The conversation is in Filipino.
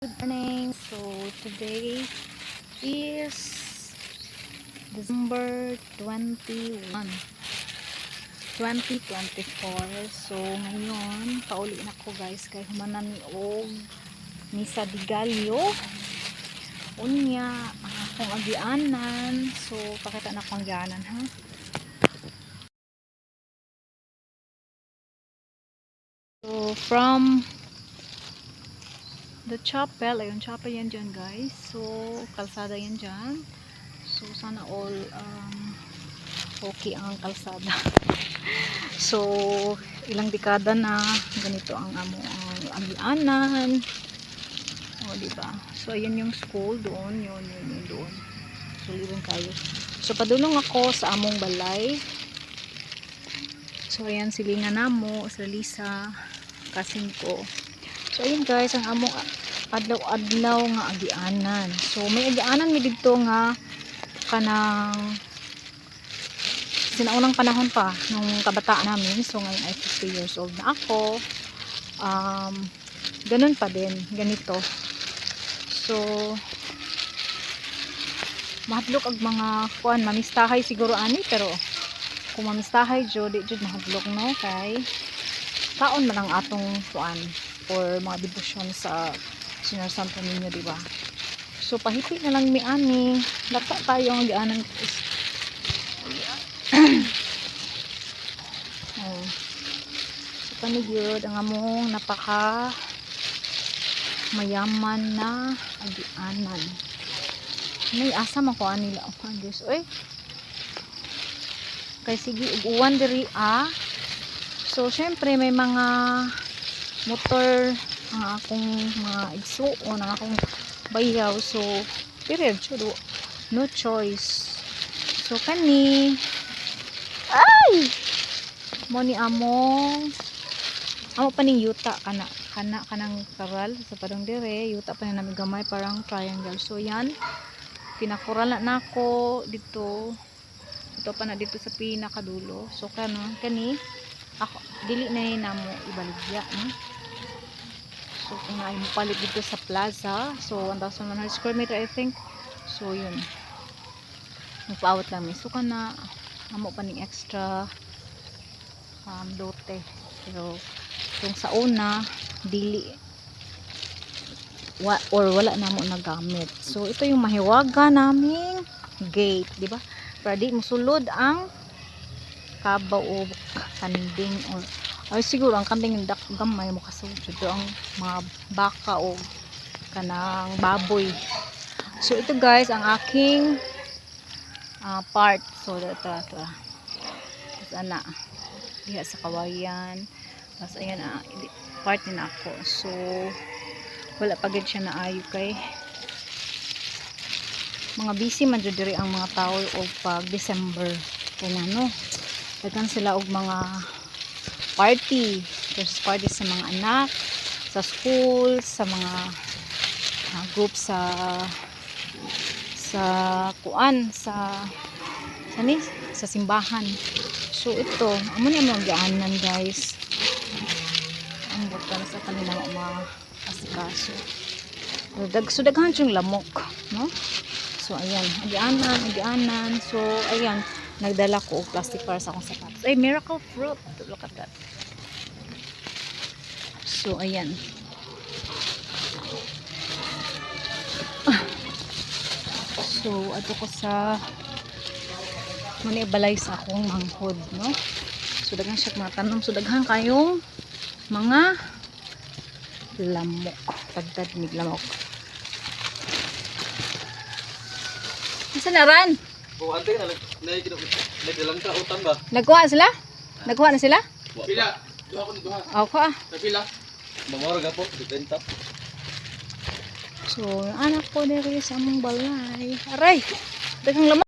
Good morning. So today is December 21, 2024. So ngayon pauli na ko guys kay humanan ni og misa di Gallo unya akong agianan. So pakita na akong agianan ha. So from the chapel, ayun chapel yan dyan guys. So kalsada yan dyan. So sana all okay ang kalsada. So ilang dekada na ganito ang ang agianan. O diba? So ayan yung school doon, yun doon. So lirin kayo. So padulong ako sa among balay. So ayan silingan namo, sa Lisa, kasin ko. So ayun guys, ang among adlaw-adlaw nga agianan. So may agianan mi didto nga kanang sinaunang panahon pa nung kabataan namin. So ngayon ay 50 years old na ako. Ganun pa din, ganito. So mahadlok ang mga kuan, mamistahay siguro ani, pero kung mamistahay jud di jud mahadlok no kay taon man ang atong kuan or mga devotion sa sinasanto ninyo, diba? So pahipi na lang mi ani, lata tayo ang gianan. Oh. So panigurod ang among napaka mayaman na agianan. May asa man ko anila o Diyos. Oy. Kay sige uwan diri So syempre may mga motor ang akong mga igsuon, ang akong bayaw. So period chudo, no choice. So kani ay mo ni amo paning yuta kanang karal sa padong dire, yuta pa na namin gamay parang triangle. So yan pinakural na nako dito. Ito pa na dito sa pinakadulo. So kani ako dili na namo ibaligya no. So kung naay mo palit dito sa plaza, so 1,100 square meter I think. So yun, magpaawat lang mi. So kana amo pa ning extra lote. Pero kung sa una dili wala na mo nagamit. So ito yung mahiwaga naming gate, di ba? Para di musulod ang kabaw o kanding or siguro ang kanding gamay mo kasulod dito ang mga baka o kanang baboy. So ito guys ang aking part. So ito tapos ana diha sa kawayan. Tapos ayan part din ako. So wala pa gid siya naayo kay mga busy man jud diri ang mga tao og pag December kung ano daghan sila og mga party sa mga anak sa school, sa mga group sa kuan sa simbahan. So ito amo ni among gianan guys, ang butang sa kanilang mga asikaso. So daghan yung lamok no. So ayan agianan. So ayan nagdala ko og plastic para sa akong sapatos. Ay, miracle fruit. Look at that. So, ayan. So, ato ko sa manibalay sa akong manghod, no? So, daghan siya mga tanom. So, daghan kayong mga lamok. Tagtad ni lamok. Isa na ran? Oh, ante nagdalang ka utang ba? Nagkuha sila? Nagkuha na sila? Pila. Duha ko ni duha. Ako Pila. Mamorga po, dibenta. So, anak ko diri sa among balay. Aray, daghang lamok.